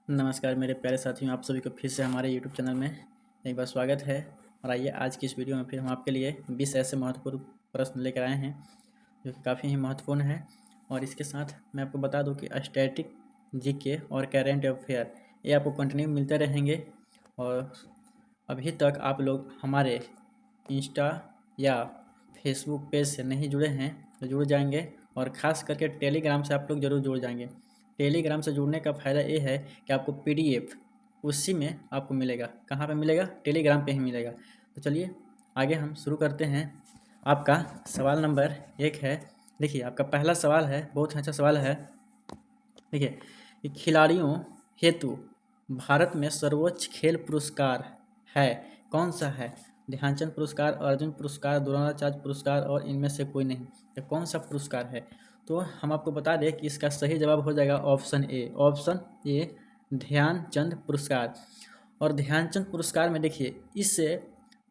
नमस्कार मेरे प्यारे साथियों, आप सभी को फिर से हमारे यूट्यूब चैनल में एक बार स्वागत है। और आइए आज की इस वीडियो में फिर हम आपके लिए 20 ऐसे महत्वपूर्ण प्रश्न लेकर आए हैं जो कि काफ़ी ही महत्वपूर्ण है। और इसके साथ मैं आपको बता दूं कि स्टैटिक जीके और करेंट अफेयर ये आपको कंटिन्यू मिलते रहेंगे। और अभी तक आप लोग हमारे इंस्टा या फेसबुक पेज से नहीं जुड़े हैं तो जुड़ जाएंगे, और ख़ास करके टेलीग्राम से आप लोग ज़रूर जुड़ जाएंगे। टेलीग्राम से जुड़ने का फ़ायदा ये है कि आपको पीडीएफ उसी में आपको मिलेगा। कहाँ पे मिलेगा? टेलीग्राम पे ही मिलेगा। तो चलिए आगे हम शुरू करते हैं। आपका सवाल नंबर 1 है। देखिए आपका पहला सवाल है, बहुत ही अच्छा सवाल है। देखिए कि खिलाड़ियों हेतु भारत में सर्वोच्च खेल पुरस्कार है कौन सा है? ध्यानचंद पुरस्कार, अर्जुन पुरस्कार, द्रोणाचार्य पुरस्कार और इनमें से कोई नहीं। तो कौन सा पुरस्कार है? तो हम आपको बता दें कि इसका सही जवाब हो जाएगा option A. Option A Dhyanchand पुरस्कार। और ध्यानचंद पुरस्कार में देखिए, इस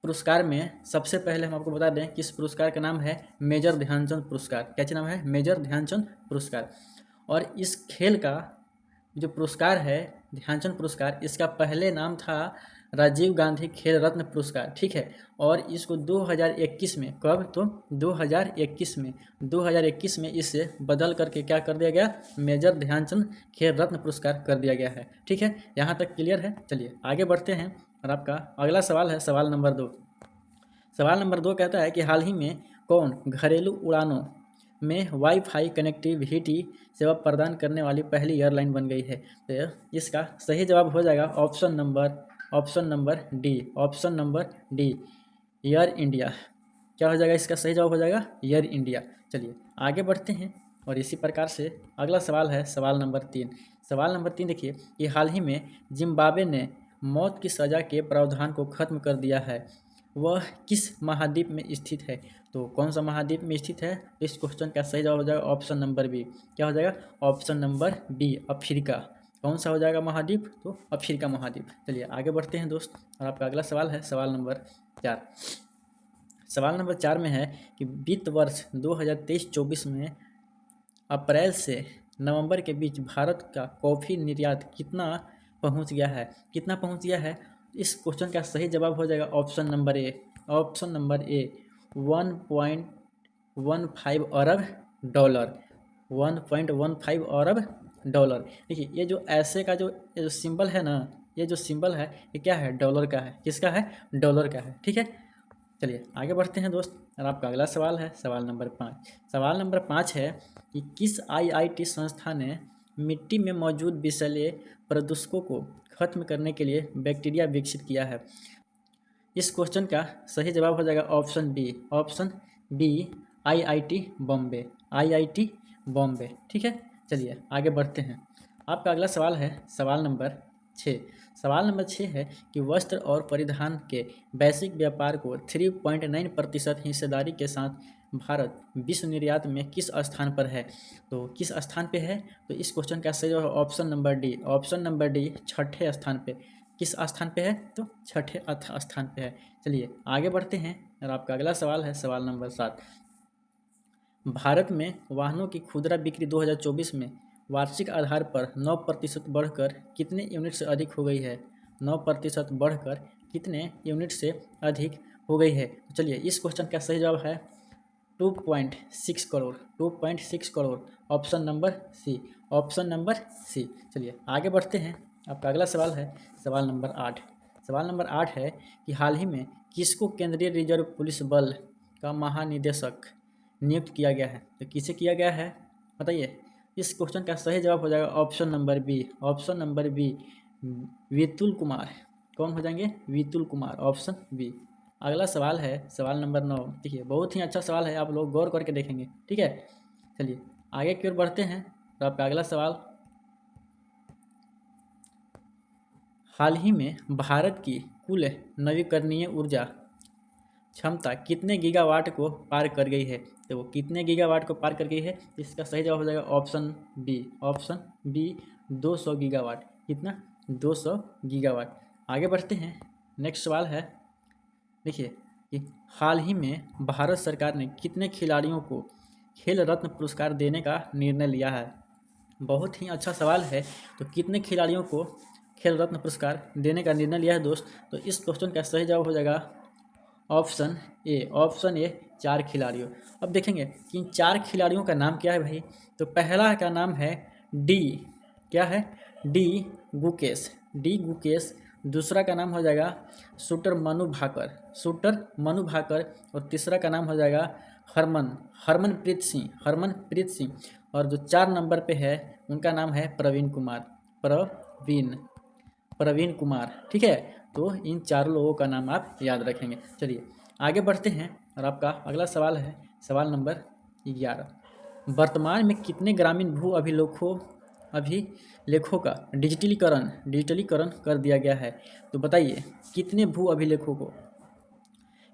पुरस्कार में सबसे पहले हम आपको बता दें कि इस पुरस्कार का नाम है मेजर ध्यानचंद पुरस्कार। क्या नाम है? मेजर ध्यानचंद पुरस्कार। और इस खेल का जो पुरस्कार है ध्यानचंद पुरस्कार, इसका पहले नाम था राजीव गांधी खेल रत्न पुरस्कार। ठीक है। और इसको 2021 में, कब? तो 2021 में इसे बदल करके क्या कर दिया गया? मेजर ध्यानचंद खेल रत्न पुरस्कार कर दिया गया है। ठीक है, यहाँ तक क्लियर है। चलिए आगे बढ़ते हैं। और आपका अगला सवाल है सवाल नंबर 2। सवाल नंबर 2 कहता है कि हाल ही में कौन घरेलू उड़ानों में वाईफाई कनेक्टिविटी सेवा प्रदान करने वाली पहली एयरलाइन बन गई है? तो इसका सही जवाब हो जाएगा option number D. Option number D, air India. क्या हो जाएगा? इसका सही जवाब हो जाएगा एयर इंडिया। चलिए आगे बढ़ते हैं। और इसी प्रकार से अगला सवाल है सवाल नंबर 3। सवाल नंबर 3 देखिए कि हाल ही में जिम्बाब्वे ने मौत की सज़ा के प्रावधान को खत्म कर दिया है, वह किस महाद्वीप में स्थित है? तो कौन सा महाद्वीप में स्थित है? इस क्वेश्चन का सही जवाब हो जाएगा ऑप्शन नंबर बी। क्या हो जाएगा? Option number B, Africa. कौन सा हो जाएगा महाद्वीप? तो अफ्रीका महाद्वीप। चलिए आगे बढ़ते हैं दोस्त। और आपका अगला सवाल है सवाल नंबर 4। सवाल नंबर 4 में है कि वित्त वर्ष 2023-24 में अप्रैल से नवंबर के बीच भारत का कॉफ़ी निर्यात कितना पहुंच गया है? कितना पहुंच गया है? इस क्वेश्चन का सही जवाब हो जाएगा option number A. Option number A 1.15 Arab dollar. 1.15 Arab dollar. देखिए ये जो ऐसे का ये जो सिंबल है ना, ये जो सिंबल है ये क्या है? डॉलर का है। किसका है? डॉलर का है। ठीक है, चलिए आगे बढ़ते हैं दोस्त। और आपका अगला सवाल है सवाल नंबर 5। सवाल नंबर 5 है कि किस आईआईटी संस्था ने मिट्टी में मौजूद विषैले प्रदूषकों को खत्म करने के लिए बैक्टीरिया विकसित किया है? इस क्वेश्चन का सही जवाब हो जाएगा option B. Option B, IIT Bombay. IIT Bombay. ठीक है, चलिए आगे बढ़ते हैं। आपका अगला सवाल है सवाल नंबर 6। सवाल नंबर 6 है कि वस्त्र और परिधान के वैश्विक व्यापार को 3.9% हिस्सेदारी के साथ भारत विश्व निर्यात में किस स्थान पर है? तो किस स्थान पे है? तो इस क्वेश्चन का सही जवाब option number D. Option number D, छठे स्थान पे। किस स्थान पे है? तो छठे स्थान पे है। चलिए आगे बढ़ते हैं। और आपका अगला सवाल है सवाल नंबर 7। भारत में वाहनों की खुदरा बिक्री 2024 में वार्षिक आधार पर 9% बढ़कर कितने यूनिट से अधिक हो गई है? 9% बढ़कर कितने यूनिट से अधिक हो गई है? तो चलिए इस क्वेश्चन का सही जवाब है 2.6 crore. 2.6 crore. Option number C. Option number C. चलिए आगे बढ़ते हैं। आपका अगला सवाल है सवाल नंबर 8। सवाल नंबर 8 है कि हाल ही में किसको केंद्रीय रिजर्व पुलिस बल का महानिदेशक नियुक्त किया गया है? तो किसे किया गया है बताइए? इस क्वेश्चन का सही जवाब हो जाएगा option number B. Option number B, Vitul Kumar. कौन हो जाएंगे? वितुल कुमार। Option B. अगला सवाल है सवाल नंबर 9। देखिए बहुत ही अच्छा सवाल है, आप लोग गौर करके देखेंगे। ठीक है, चलिए आगे की ओर बढ़ते हैं। तो आपका अगला सवाल, हाल ही में भारत की कुल नवीकरणीय ऊर्जा क्षमता कितने गीगावाट को पार कर गई है? तो वो कितने गीगावाट को पार कर गई है? इसका सही जवाब हो जाएगा option B. Option B, 200 gigawatt. कितना? 200 गीगावाट। आगे बढ़ते हैं। नेक्स्ट सवाल है, देखिए कि हाल ही में भारत सरकार ने कितने खिलाड़ियों को खेल रत्न पुरस्कार देने का निर्णय लिया है? बहुत ही अच्छा सवाल है। तो कितने खिलाड़ियों को खेल रत्न पुरस्कार देने का निर्णय लिया है दोस्त? तो इस क्वेश्चन का सही जवाब हो जाएगा ऑप्शन ए। ऑप्शन ए 4 खिलाड़ियों। अब देखेंगे कि इन 4 खिलाड़ियों का नाम क्या है भाई। तो पहला का नाम है डी, क्या है, डी गुकेश, डी गुकेश। दूसरा का नाम हो जाएगा शूटर मनु भाकर, शूटर मनु भाकर। और तीसरा का नाम हो जाएगा हरमनप्रीत सिंह, हरमनप्रीत सिंह। और जो 4 नंबर पे है उनका नाम है प्रवीण कुमार, प्रवीण कुमार। ठीक है, तो इन 4 लोगों का नाम आप याद रखेंगे। चलिए आगे बढ़ते हैं और आपका अगला सवाल है सवाल नंबर 11। वर्तमान में कितने ग्रामीण भू अभिलेखों का डिजिटलीकरण कर दिया गया है? तो बताइए कितने भू अभिलेखों को।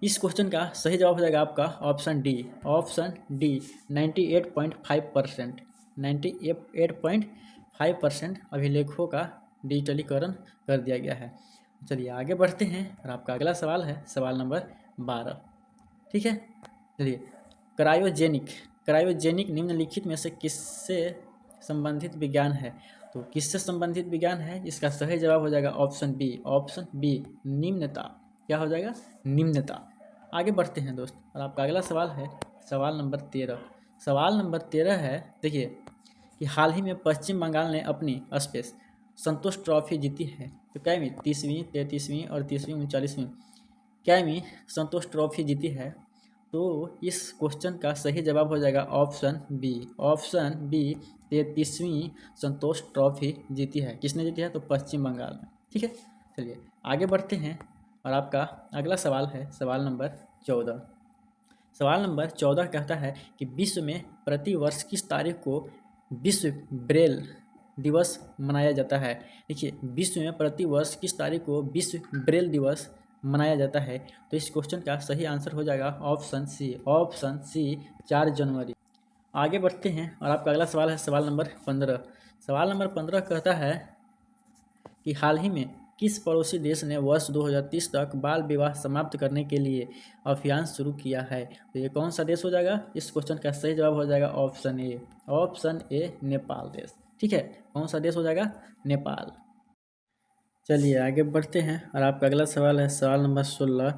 इस क्वेश्चन का सही जवाब हो जाएगा आपका ऑप्शन डी, ऑप्शन डी 98.5%, 98.5% अभिलेखों का डिजिटलीकरण कर दिया गया है। चलिए आगे बढ़ते हैं और आपका अगला सवाल है सवाल नंबर 12। ठीक है, चलिए क्रायोजेनिक निम्नलिखित में से किससे संबंधित विज्ञान है? तो किससे संबंधित विज्ञान है? इसका सही जवाब हो जाएगा ऑप्शन बी निम्नता। क्या हो जाएगा? निम्नता। आगे बढ़ते हैं दोस्त और आपका अगला सवाल है सवाल नंबर 13। सवाल नंबर 13 है, देखिए कि हाल ही में पश्चिम बंगाल ने अपनी स्पेस संतोष ट्रॉफी जीती है। तो कैवीं 30वीं 33वीं और 30वीं 39वीं कैवीं संतोष ट्रॉफी जीती है? तो इस क्वेश्चन का सही जवाब हो जाएगा ऑप्शन बी, ऑप्शन बी 33वीं संतोष ट्रॉफी जीती है। किसने जीती है? तो पश्चिम बंगाल में। ठीक है, चलिए आगे बढ़ते हैं और आपका अगला सवाल है सवाल नंबर 14। सवाल नंबर 14 कहता है कि विश्व में प्रति वर्ष किस तारीख को विश्व ब्रेल दिवस मनाया जाता है? देखिए विश्व में प्रति वर्ष किस तारीख को विश्व ब्रेल दिवस मनाया जाता है? तो इस क्वेश्चन का सही आंसर हो जाएगा ऑप्शन सी, ऑप्शन सी 4 जनवरी। आगे बढ़ते हैं और आपका अगला सवाल है सवाल नंबर 15। सवाल नंबर 15 कहता है कि हाल ही में किस पड़ोसी देश ने वर्ष 2030 तक बाल विवाह समाप्त करने के लिए अभियान शुरू किया है? तो ये कौन सा देश हो जाएगा? इस क्वेश्चन का सही जवाब हो जाएगा ऑप्शन ए, ऑप्शन ए नेपाल देश। ठीक है, कौन सा देश हो जाएगा? नेपाल। चलिए आगे बढ़ते हैं और आपका अगला सवाल है सवाल नंबर 16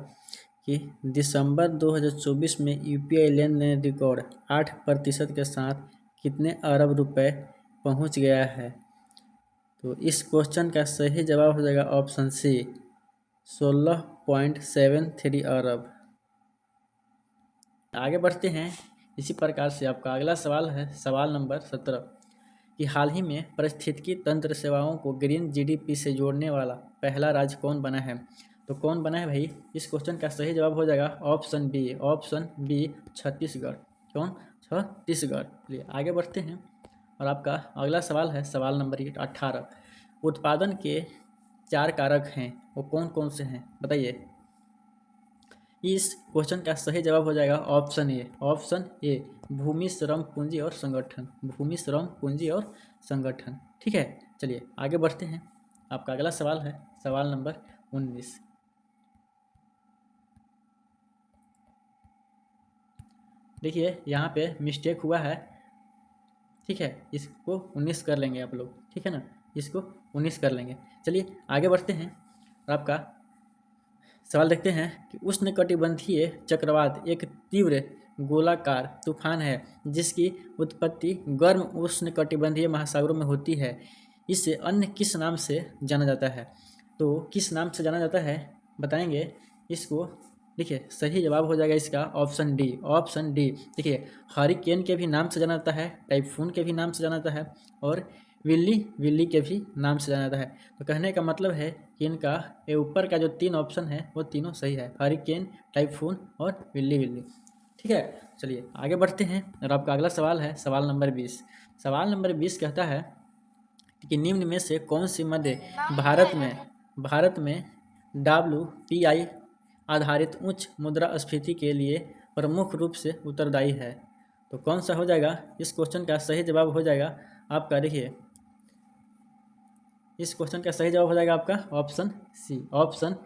कि दिसंबर 2024 में यूपीआई लेन देन रिकॉर्ड 8% के साथ कितने अरब रुपए पहुंच गया है? तो इस क्वेश्चन का सही जवाब हो जाएगा ऑप्शन सी 16.73 अरब। आगे बढ़ते हैं इसी प्रकार से आपका अगला सवाल है सवाल नंबर 17 कि हाल ही में पारिस्थितिकी तंत्र सेवाओं को ग्रीन जीडीपी से जोड़ने वाला पहला राज्य कौन बना है? तो कौन बना है भाई? इस क्वेश्चन का सही जवाब हो जाएगा option B, option B Chhattisgarh. कौन? छत्तीसगढ़। चलिए आगे बढ़ते हैं और आपका अगला सवाल है सवाल नंबर 18। उत्पादन के 4 कारक हैं, वो कौन कौन से हैं बताइए? इस क्वेश्चन का सही जवाब हो जाएगा ऑप्शन ए, ऑप्शन ए भूमि, श्रम, पूंजी और संगठन, भूमि, श्रम, पूंजी और संगठन। ठीक है, चलिए आगे बढ़ते हैं। आपका अगला सवाल है सवाल नंबर 19। देखिए यहाँ पे मिस्टेक हुआ है। ठीक है, इसको 19 कर लेंगे आप लोग। ठीक है ना, इसको 19 कर लेंगे। चलिए आगे बढ़ते हैं और आपका सवाल देखते हैं कि उष्णकटिबंधीय चक्रवात एक तीव्र गोलाकार तूफान है जिसकी उत्पत्ति गर्म उष्णकटिबंधीय महासागरों में होती है। इसे अन्य किस नाम से जाना जाता है? तो किस नाम से जाना जाता है बताएंगे इसको। देखिए सही जवाब हो जाएगा इसका ऑप्शन डी, ऑप्शन डी। देखिए हरिकेन के भी नाम से जाना जाता है, टाइफून के भी नाम से जाना जाता है और विल्ली के भी नाम से जाना जाता है। तो कहने का मतलब है कि इनका ये ऊपर का जो 3 ऑप्शन है वो तीनों सही है, हरिकेन, टाइफून और विल्ली। ठीक है, चलिए आगे बढ़ते हैं और आपका अगला सवाल है सवाल नंबर 20। सवाल नंबर 20 कहता है कि निम्न में से कौन सी मध्य भारत में WPI आधारित उच्च मुद्रास्फीति के लिए प्रमुख रूप से उत्तरदायी है? तो कौन सा हो जाएगा? इस क्वेश्चन का सही जवाब हो जाएगा आपका, देखिए इस क्वेश्चन का सही जवाब हो जाएगा आपका ऑप्शन सी, ऑप्शन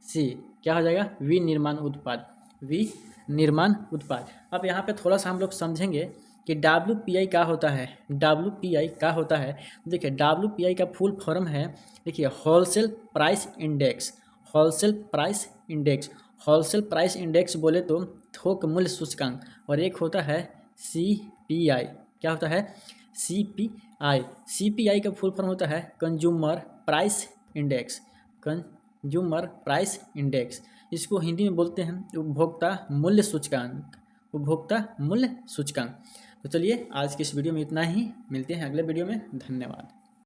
सी। क्या हो जाएगा? विनिर्माण उत्पाद, विनिर्माण उत्पाद। अब यहाँ पे थोड़ा सा हम लोग समझेंगे कि WPI क्या होता है, WPI क्या होता है। देखिए WPI का फुल फॉर्म है, देखिए wholesale price index, wholesale price index. Wholesale price index बोले तो थोक मूल्य सूचकांक, और एक होता है CPI। क्या होता है, CPI। CPI का फुल फॉर्म होता है consumer price index, consumer price index. इसको हिंदी में बोलते हैं उपभोक्ता मूल्य सूचकांक, उपभोक्ता मूल्य सूचकांक। तो चलिए आज की इस वीडियो में इतना ही, मिलते हैं अगले वीडियो में, धन्यवाद।